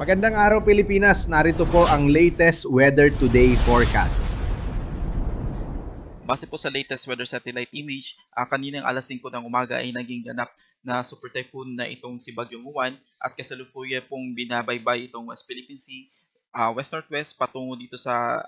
Magandang araw Pilipinas, narito po ang latest weather today forecast. Base po sa latest weather satellite image, kaninang alas 5 ng umaga ay naging ganap na super typhoon na itong si Bagyong Juan at kasalukuyan pong binabaybay itong West Philippine Sea, west-northwest patungo dito sa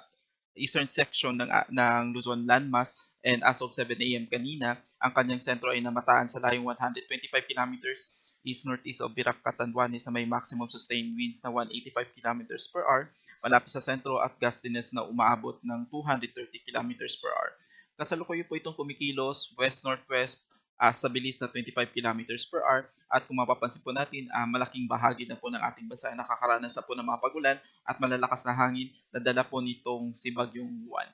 eastern section ng Luzon landmass, and as of 7 a.m. kanina, ang kanyang sentro ay namataan sa layong 125 kilometers east-northeast of Virac, Catanduanes na may maximum sustained winds na 185 kilometers per hour malapit sa sentro at gustiness na umaabot ng 230 kilometers per hour. Kasalukuyan po itong kumikilos west-northwest sa bilis na 25 kilometers per hour at kung mapapansin po natin, malaking bahagi na po ng ating bansa ay nakakaranas na po ng mga pagulan at malalakas na hangin na dala po nitong si Bagyong Juan.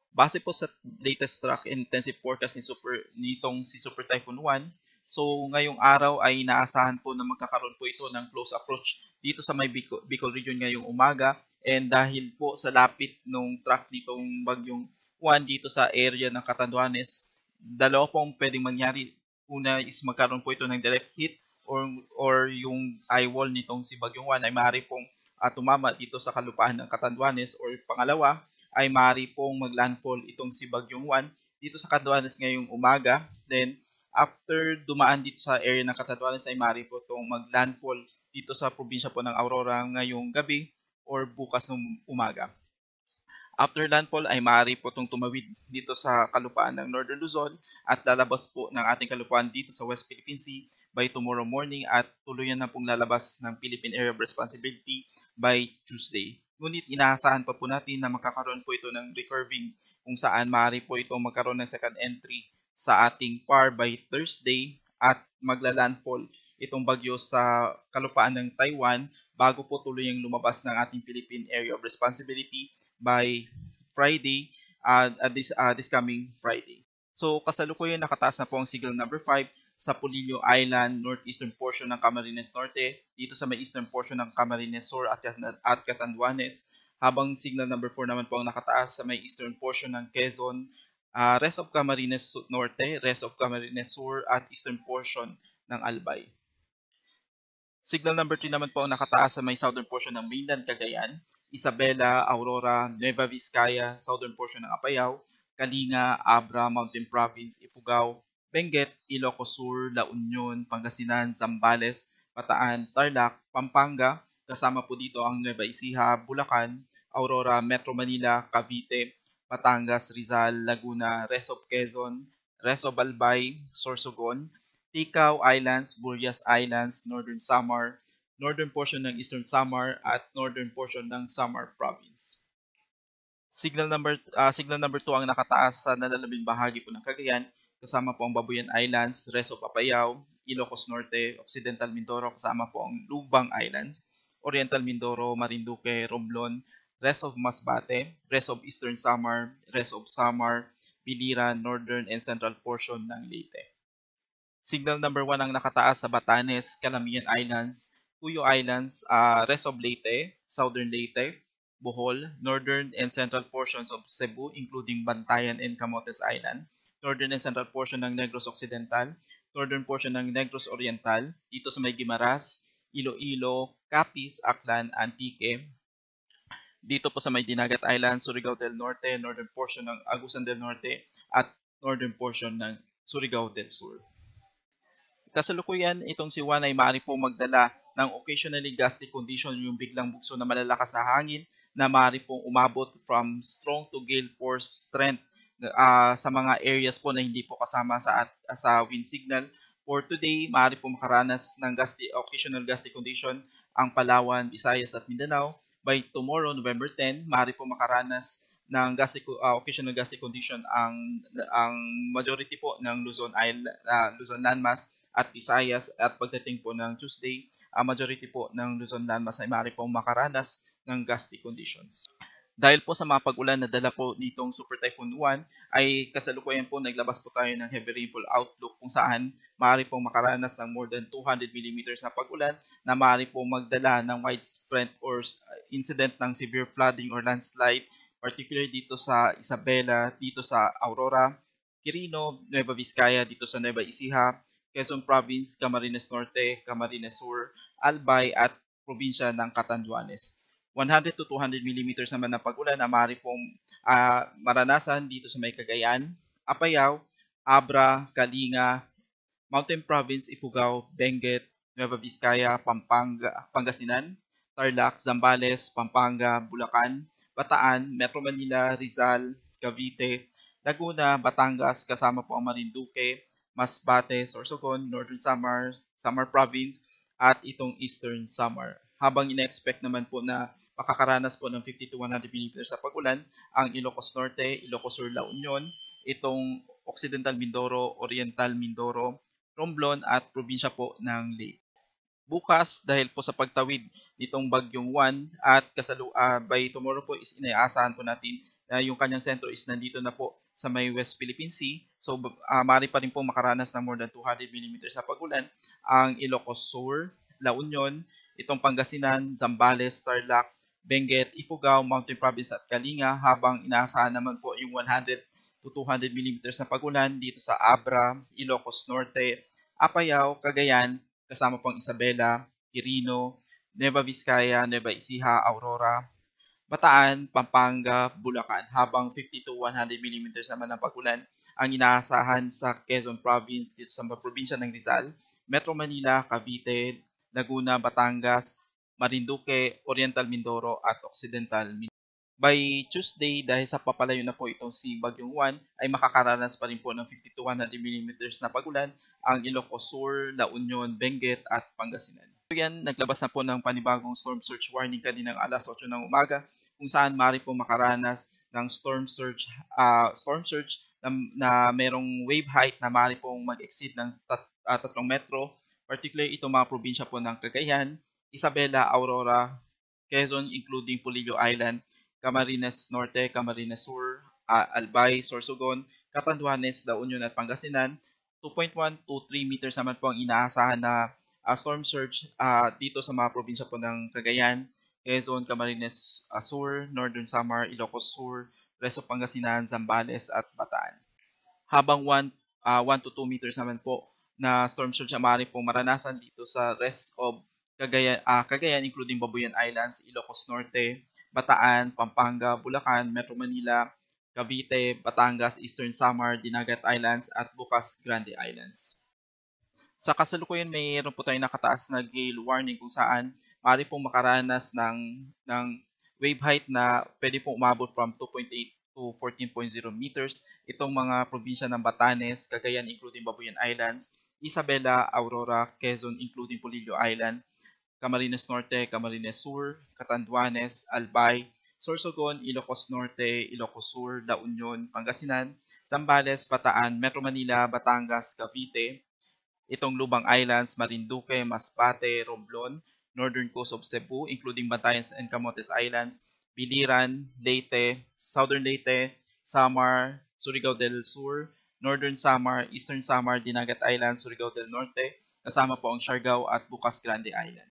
Base po sa latest track intensive forecast nitong si Super Typhoon Juan, so ngayong araw ay inaasahan po na magkakaroon po ito ng close approach dito sa may Bicol region ngayong umaga, and dahil po sa lapit ng track nitong Bagyong Juan dito sa area ng Catanduanes, dalawa pong pwedeng mangyari. Una is magkaroon po ito ng direct hit or yung eye wall nitong si Bagyong Juan ay maaari pong tumama dito sa kalupaan ng Catanduanes, or pangalawa ay maaari pong maglandfall itong si Bagyong Juan dito sa Catanduanes ngayong umaga. Then after dumaan dito sa area ng Catanduanes ay maaari po itong maglandfall dito sa probinsya po ng Aurora ngayong gabi or bukas ng umaga. After landfall ay maaari po itong tumawid dito sa kalupaan ng Northern Luzon at lalabas po ng ating kalupaan dito sa West Philippine Sea by tomorrow morning at tuluyan na pong lalabas ng Philippine Area of Responsibility by Tuesday. Ngunit inaasahan pa po natin na magkakaroon po ito ng recurving kung saan maaari po ito magkaroon ng second entry sa ating PAR by Thursday at magla-landfall itong bagyo sa kalupaan ng Taiwan bago po tuluyang lumabas ng ating Philippine Area of Responsibility by Friday, this coming Friday. So kasalukuyan nakataas na po ang signal number 5 sa Polillo Island, northeastern portion ng Camarines Norte, dito sa may eastern portion ng Camarines Sur at Catanduanes, habang signal number 4 naman po ang nakataas sa may eastern portion ng Quezon, rest of Camarines Norte, rest of Camarines Sur at eastern portion ng Albay. Signal number 3 naman po ang nakataas sa may southern portion ng mainland Cagayan, Isabela, Aurora, Nueva Vizcaya, southern portion ng Apayao, Kalinga, Abra, Mountain Province, Ifugao, Benguet, Ilocos Sur, La Union, Pangasinan, Zambales, Bataan, Tarlac, Pampanga, kasama po dito ang Nueva Ecija, Bulacan, Aurora, Metro Manila, Cavite, Batangas, Rizal, Laguna, rest of Quezon, rest of Albay, Sorsogon, Ticao Islands, Burias Islands, Northern Samar, northern portion ng Eastern Samar at northern portion ng Samar Province. Signal number 2 ang nakataas sa nalalabing bahagi po ng Cagayan, kasama po ang Babuyan Islands, rest of Apayao, Ilocos Norte, Occidental Mindoro, kasama po ang Lubang Islands, Oriental Mindoro, Marinduque, Romblon, rest of Masbate, rest of Eastern Samar, rest of Samar, Biliran, northern and central portion ng Leyte. Signal number 1 ang nakataas sa Batanes, Calamian Islands, Cuyo Islands, rest of Leyte, southern Leyte, Bohol, northern and central portions of Cebu including Bantayan and Camotes Island, northern and central portion ng Negros Occidental, northern portion ng Negros Oriental, dito sa may Guimaras, Iloilo, Capiz, Aklan, Antique, dito po sa may Dinagat Island, Surigao del Norte, northern portion ng Agusan del Norte, at northern portion ng Surigao del Sur. Kasalukuyan, itong si Juan ay maaari pong magdala ng occasionally gusty condition, yung biglang bugso na malalakas na hangin na maaari pong umabot from strong to gale force strength sa mga areas po na hindi po kasama sa wind signal. For today, maaari pong makaranas ng occasional gusty condition ang Palawan, Visayas at Mindanao. By tomorrow, November 10, maaari pong makaranas ng occasional gusty condition ang majority po ng Luzon landmass at Visayas, at pagdating po ng Tuesday, majority po ng Luzon landmass ay maaari pong makaranas ng gusty conditions. Dahil po sa mga pag-ulan na dala po nitong Super Typhoon Juan, ay kasalukuyan po naglabas po tayo ng heavy rainfall outlook kung saan maaari pong makaranas ng more than 200 mm na pag-ulan na maaari pong magdala ng widespread or incident ng severe flooding or landslide, particularly dito sa Isabela, dito sa Aurora, Quirino, Nueva Vizcaya, dito sa Nueva Ecija, Quezon Province, Camarines Norte, Camarines Sur, Albay at probinsya ng Catanduanes. 100 to 200 millimeters naman ng pag-ulan na maaari pong maranasan dito sa may Cagayan, Apayao, Abra, Kalinga, Mountain Province, Ifugao, Benguet, Nueva Vizcaya, Pampanga, Pangasinan, Tarlac, Zambales, Pampanga, Bulacan, Bataan, Metro Manila, Rizal, Cavite, Laguna, Batangas, kasama po ang Marinduque, Masbate, Sorsogon, Northern Samar, Samar Province, at itong Eastern Samar. Habang ina-expect naman po na makakaranas po ng 50 to 100 mm sa pag-ulan ang Ilocos Norte, Ilocos Sur, La Union, itong Occidental Mindoro, Oriental Mindoro, Romblon at probinsya po ng Leyte. Bukas, dahil po sa pagtawid nitong bagyong Juan at by tomorrow po is inaasahan po natin na yung kanyang sentro is nandito na po sa may West Philippine Sea. So, maaari pa rin po makaranas ng more than 200 mm na pag-ulan ang Ilocos Sur, La Union, itong Pangasinan, Zambales, Tarlac, Benguet, Ifugao, Mountain Province at Kalinga, habang inaasahan naman po yung 100 to 200 mm na pag-ulan dito sa Abra, Ilocos Norte, Apayao, Cagayan, kasama pong Isabela, Quirino, Nueva Vizcaya, Nueva Ecija, Aurora, Bataan, Pampanga, Bulacan, habang 50 to 100 mm naman ng pag-ulan ang inaasahan sa Quezon Province dito sa probinsya ng Rizal, Metro Manila, Cavite, Laguna, Batangas, Marinduque, Oriental Mindoro at Occidental Mindoro. By Tuesday, dahil sa papalayo na po itong si Bagyong Juan, ay makakaranas pa rin po ng 50 to 100 mm na pag-ulan ang Ilocos Sur, La Union, Benguet at Pangasinan. So yan, naglabas na po ng panibagong storm surge warning kaninang alas 8 ng umaga, kung saan maaari po makaranas ng storm surge na merong wave height na maaari pong mag-exceed ng 3 metro, particularly itong mga probinsya po ng Cagayan, Isabela, Aurora, Quezon including Polillo Island, Camarines Norte, Camarines Sur, Albay, Sorsogon, Catanduanes, La Union at Pangasinan. 2.1 to 3 meters naman po ang inaasahan na storm surge dito sa mga probinsya po ng Cagayan, Quezon, Camarines Sur, Northern Samar, Ilocos Sur, Resto Pangasinan, Zambales at Bataan. Habang 1 to 2 meters naman po na storm surge ang maaari pong maranasan dito sa rest of Cagayan including Babuyan Islands, Ilocos Norte, Bataan, Pampanga, Bulacan, Metro Manila, Cavite, Batangas, Eastern Samar, Dinagat Islands at bukas Grande Islands. Sa kasalukuyan, mayroon po tayong nakataas na gale warning kung saan maaari pong makaranas ng wave height na pwede pong umabot from 2.8 to 14.0 meters. Itong mga probinsya ng Batanes, Cagayan including Babuyan Islands, Isabela, Aurora, Quezon including Polillo Island, Camarines Norte, Camarines Sur, Catanduanes, Albay, Sorsogon, Ilocos Norte, Ilocos Sur, La Union, Pangasinan, Zambales, Bataan, Metro Manila, Batangas, Cavite, itong Lubang Islands, Marinduque, Masbate, Romblon, Northern Coast of Cebu, including Batanes and Camotes Islands, Biliran, Leyte, Southern Leyte, Samar, Surigao del Sur, Northern Samar, Eastern Samar, Dinagat Islands, Surigao del Norte, kasama po ang Siargao at Bukas Grande Island.